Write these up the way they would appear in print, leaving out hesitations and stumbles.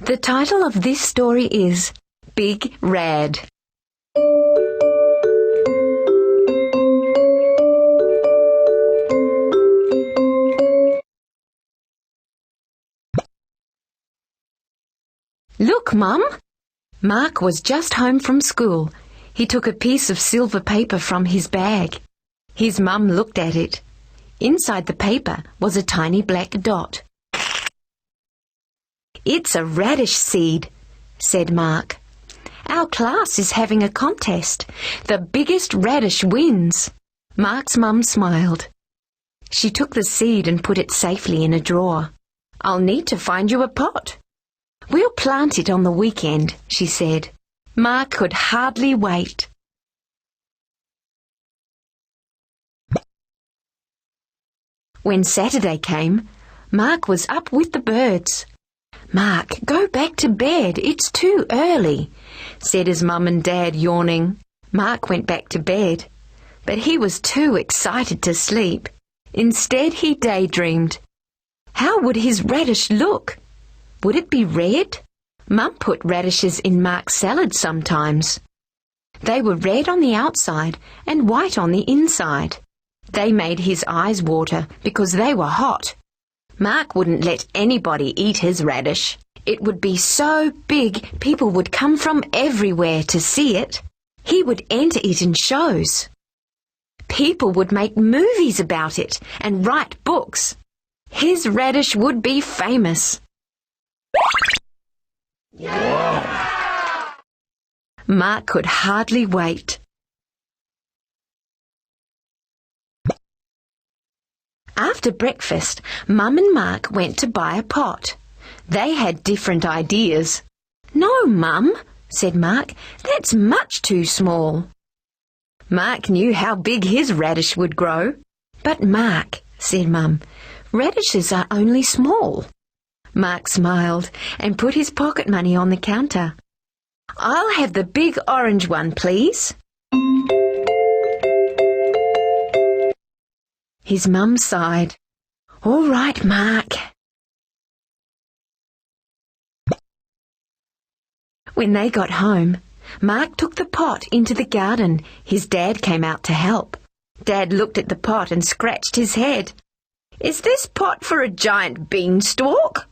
The title of this story is Big Red. Look, Mum! Mark was just home from school. He took a piece of silver paper from his bag. His mum looked at it. Inside the paper was a tiny black dot. "It's a radish seed," said Mark. "Our class is having a contest. The biggest radish wins." Mark's mum smiled. She took the seed and put it safely in a drawer. "I'll need to find you a pot." "We'll plant it on the weekend," she said. Mark could hardly wait. When Saturday came, Mark was up with the birds. "Mark, go back to bed. It's too early," said his mum and dad, yawning. Mark went back to bed, but he was too excited to sleep. Instead, he daydreamed. How would his radish look? Would it be red? Mum put radishes in Mark's salad sometimes. They were red on the outside and white on the inside. They made his eyes water because they were hot. Mark wouldn't let anybody eat his radish. It would be so big people would come from everywhere to see it. He would enter it in shows. People would make movies about it and write books. His radish would be famous. Mark could hardly wait. After breakfast, Mum and Mark went to buy a pot. They had different ideas. "No, Mum," said Mark, "that's much too small." Mark knew how big his radish would grow. "But Mark," said Mum, "radishes are only small." Mark smiled and put his pocket money on the counter. "I'll have the big orange one, please." His mum sighed. "All right, Mark." When they got home, Mark took the pot into the garden. His dad came out to help. Dad looked at the pot and scratched his head. "Is this pot for a giant beanstalk?"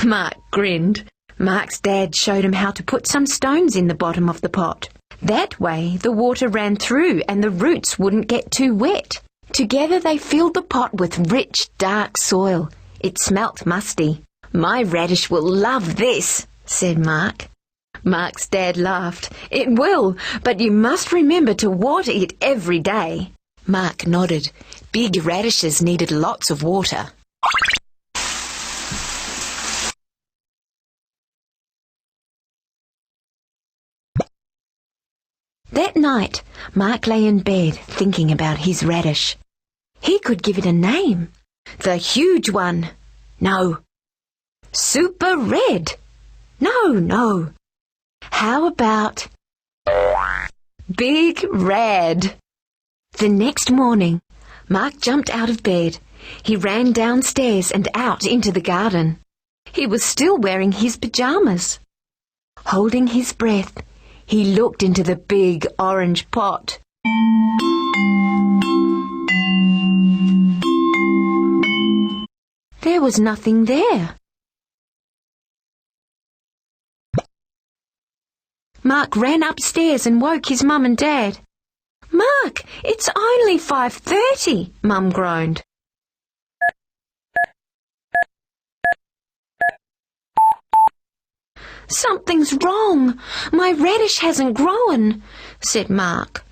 Mark grinned. Mark's dad showed him how to put some stones in the bottom of the pot. That way the water ran through and the roots wouldn't get too wet. Together they filled the pot with rich, dark soil. It smelt musty. "My radish will love this," said Mark. Mark's dad laughed. "It will, but you must remember to water it every day." Mark nodded. Big radishes needed lots of water. That night, Mark lay in bed thinking about his radish. He could give it a name. The huge one. No. Super red. No. How about Big Red? The next morning, Mark jumped out of bed. He ran downstairs and out into the garden. He was still wearing his pyjamas. Holding his breath, he looked into the big orange pot. There was nothing there. Mark ran upstairs and woke his mum and dad. "Mark, it's only 5:30, Mum groaned. "Something's wrong. My radish hasn't grown," said Mark.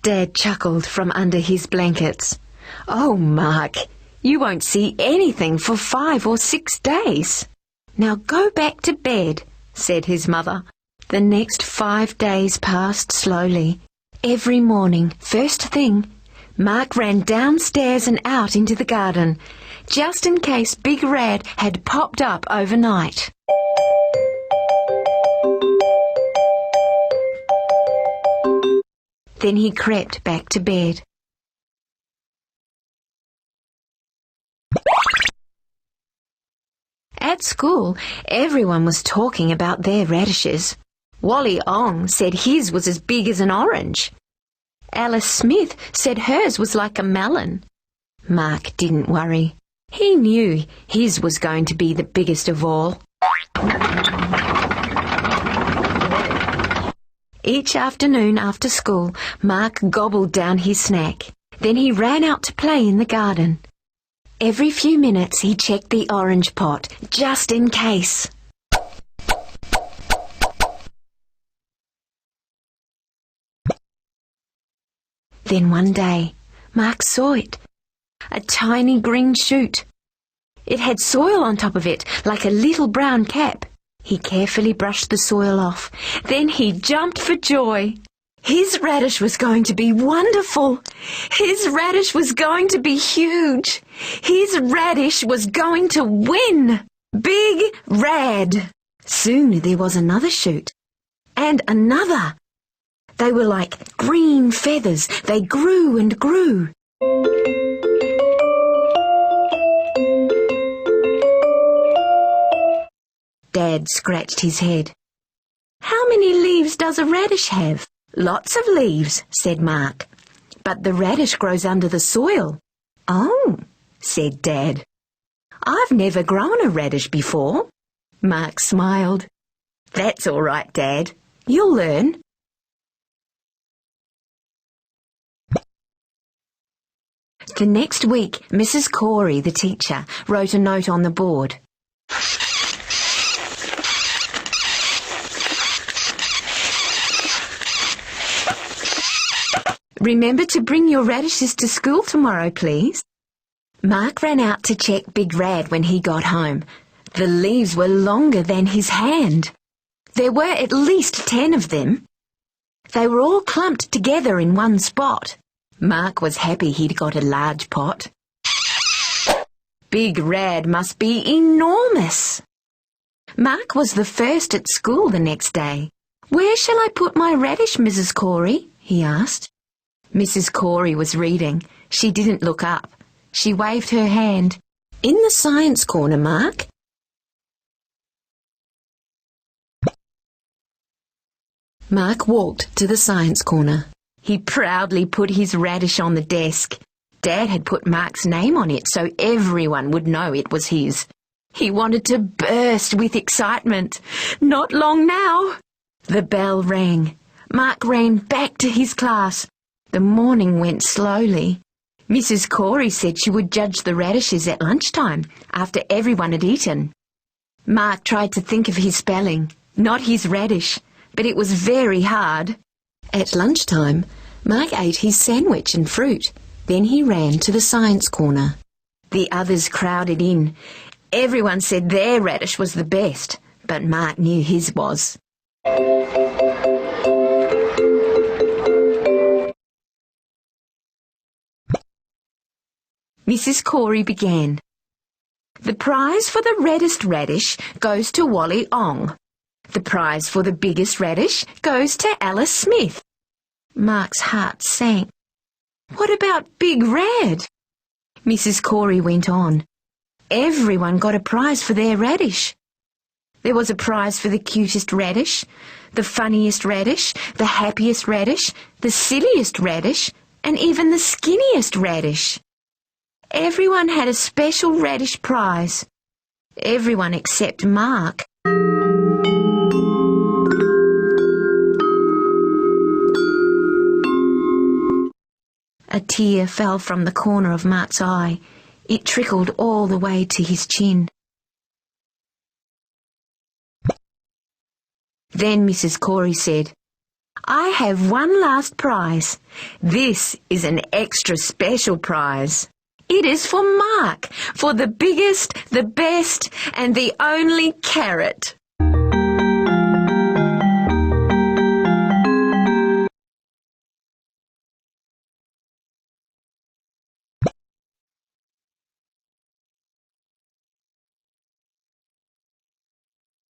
Dad chuckled from under his blankets. "Oh, Mark, you won't see anything for 5 or 6 days. Now go back to bed," said his mother. The next 5 days passed slowly. Every morning, first thing, Mark ran downstairs and out into the garden, just in case Big Red had popped up overnight. Then he crept back to bed. At school, everyone was talking about their radishes. Wally Ong said his was as big as an orange. Alice Smith said hers was like a melon. Mark didn't worry. He knew his was going to be the biggest of all. Each afternoon after school, Mark gobbled down his snack. Then he ran out to play in the garden. Every few minutes he checked the orange pot, just in case. Then one day, Mark saw it. A tiny green shoot. It had soil on top of it, like a little brown cap. He carefully brushed the soil off. Then he jumped for joy. His radish was going to be wonderful. His radish was going to be huge. His radish was going to win. Big Rad. Soon there was another shoot. And another. They were like green feathers. They grew and grew. Dad scratched his head. How many leaves does a radish have? Lots of leaves, said Mark. But the radish grows under the soil. Oh, said Dad. I've never grown a radish before. Mark smiled. That's all right, Dad. You'll learn. The next week, Mrs. Corey, the teacher, wrote a note on the board. Remember to bring your radishes to school tomorrow, please. Mark ran out to check Big Rad when he got home. The leaves were longer than his hand. There were at least 10 of them. They were all clumped together in one spot. Mark was happy he'd got a large pot. Big Rad must be enormous. Mark was the first at school the next day. Where shall I put my radish, Mrs. Corey? He asked. Mrs. Corey was reading. She didn't look up. She waved her hand. In the science corner, Mark. Mark walked to the science corner. He proudly put his radish on the desk. Dad had put Mark's name on it so everyone would know it was his. He wanted to burst with excitement. Not long now. The bell rang. Mark ran back to his class. The morning went slowly. Mrs. Corey said she would judge the radishes at lunchtime, after everyone had eaten. Mark tried to think of his spelling, not his radish, but it was very hard. At lunchtime, Mark ate his sandwich and fruit. Then he ran to the science corner. The others crowded in. Everyone said their radish was the best, but Mark knew his was. Mrs. Corey began. The prize for the reddest radish goes to Wally Ong. The prize for the biggest radish goes to Alice Smith. Mark's heart sank. What about Big Rad? Mrs. Corey went on. Everyone got a prize for their radish. There was a prize for the cutest radish, the funniest radish, the happiest radish, the silliest radish, and even the skinniest radish. Everyone had a special radish prize. Everyone except Mark. A tear fell from the corner of Mark's eye. It trickled all the way to his chin. Then Mrs. Corey said, I have one last prize. This is an extra special prize. It is for Mark, for the biggest, the best, and the only carrot.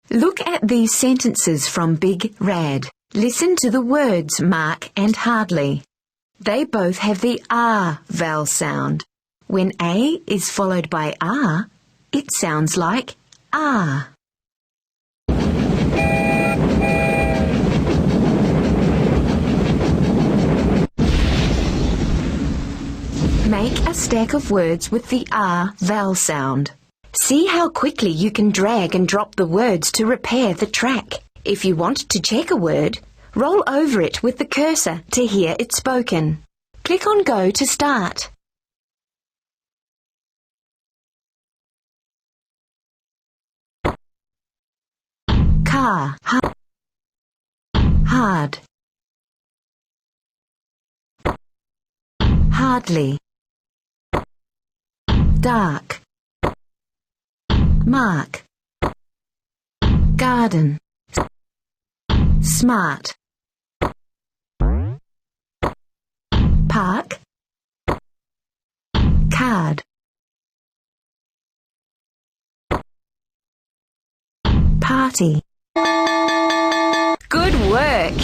Look at these sentences from Big Rad. Listen to the words Mark and Hardly. They both have the R vowel sound. When A is followed by R, it sounds like R. Make a stack of words with the R vowel sound. See how quickly you can drag and drop the words to repair the track. If you want to check a word, roll over it with the cursor to hear it spoken. Click on Go to start. Car, hard, hardly, dark, mark, garden, smart, park, card, party. Good work!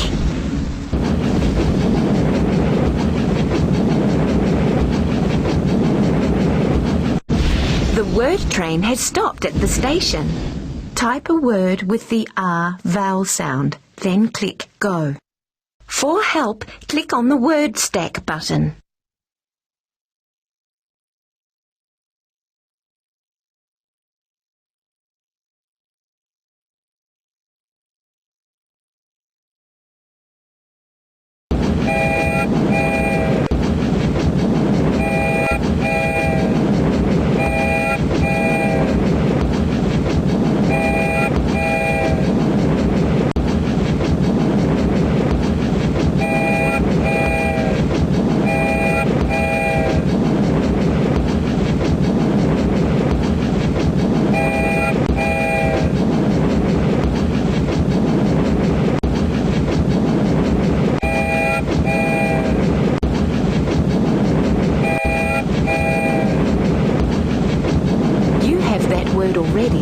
The word train has stopped at the station. Type a word with the R vowel sound, then click Go. For help, click on the Word Stack button. Word already.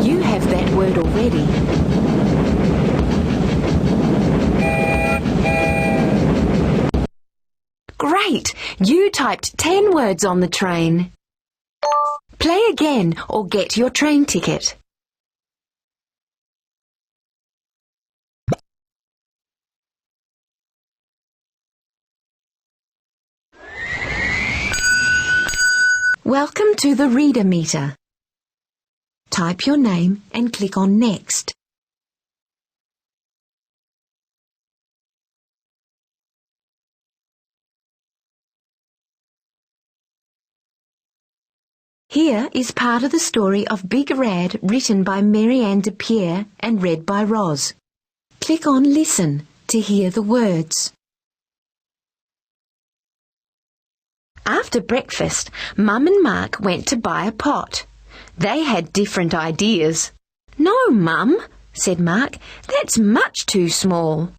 You have that word already. Great! You typed 10 words on the train. Play again or get your train ticket. Welcome to the Reader Meter. Type your name and click on Next. Here is part of the story of Big Rad written by Marianne de Pierre and read by Roz. Click on Listen to hear the words. After breakfast, Mum and Mark went to buy a pot. They had different ideas. "No, Mum," said Mark, "that's much too small."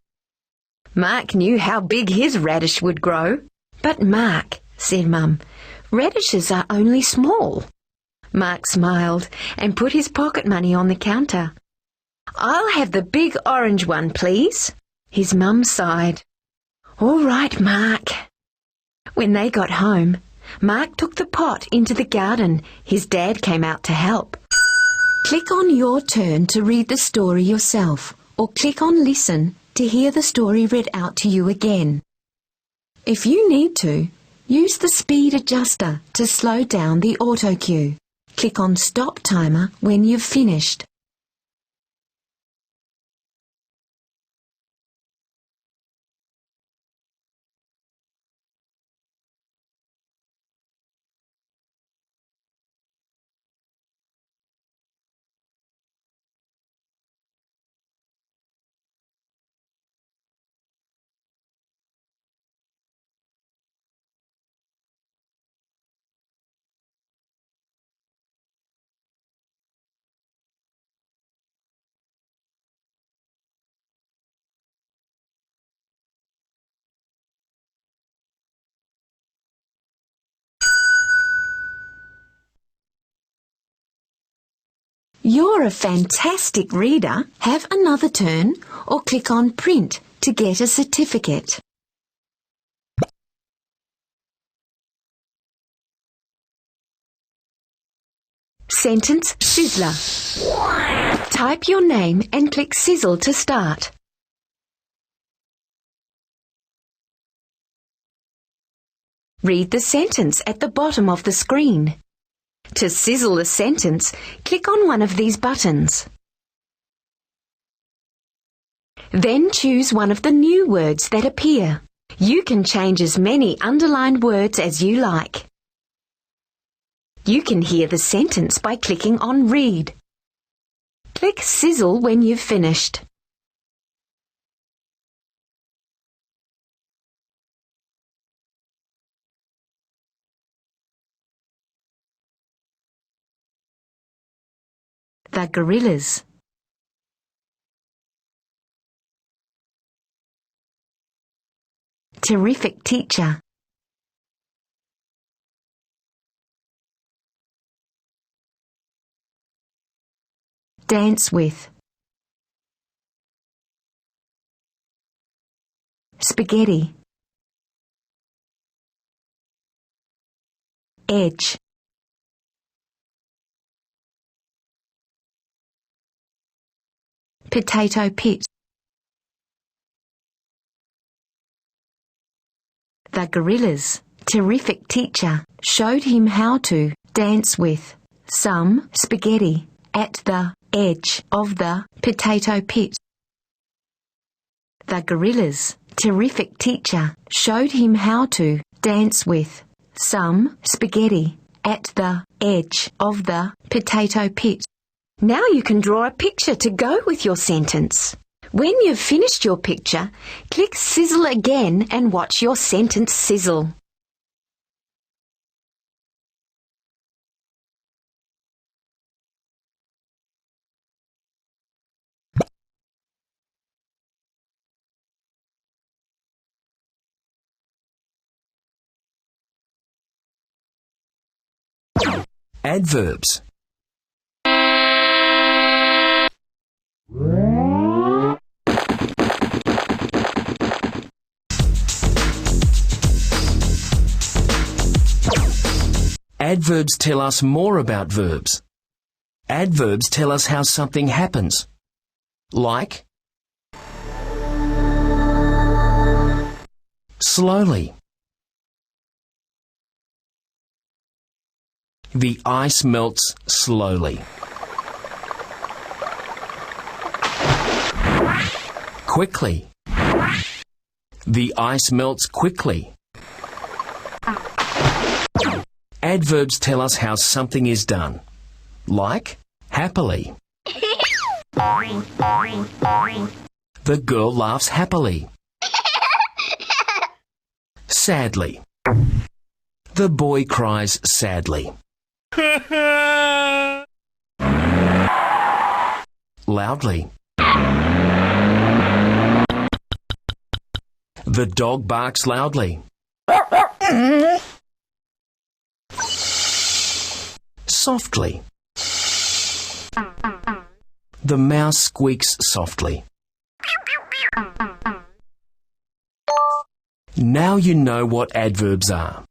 Mark knew how big his radish would grow. "But Mark," said Mum, "radishes are only small." Mark smiled and put his pocket money on the counter. "I'll have the big orange one, please." His mum sighed. "All right, Mark." When they got home, Mark took the pot into the garden. His dad came out to help. Click on Your Turn to read the story yourself, or click on Listen to hear the story read out to you again. If you need to, use the speed adjuster to slow down the auto cue. Click on Stop Timer when you've finished. You're a fantastic reader. Have another turn or click on Print to get a certificate. Sentence Sizzler. Type your name and click Sizzle to start. Read the sentence at the bottom of the screen. To sizzle the sentence, click on one of these buttons. Then choose one of the new words that appear. You can change as many underlined words as you like. You can hear the sentence by clicking on Read. Click Sizzle when you've finished. The gorillas. Terrific teacher. Dance with. Spaghetti. Edge. Potato pit. The gorillas' terrific teacher showed him how to dance with some spaghetti at the edge of the potato pit. The gorillas' terrific teacher showed him how to dance with some spaghetti at the edge of the potato pit. Now you can draw a picture to go with your sentence. When you've finished your picture, click Sizzle again and watch your sentence sizzle. Adverbs. Adverbs tell us more about verbs. Adverbs tell us how something happens. Like slowly. The ice melts slowly. Quickly. The ice melts quickly. Adverbs tell us how something is done. Like happily. The girl laughs happily. Sadly. The boy cries sadly. Loudly. The dog barks loudly. Softly. The mouse squeaks softly. Now you know what adverbs are.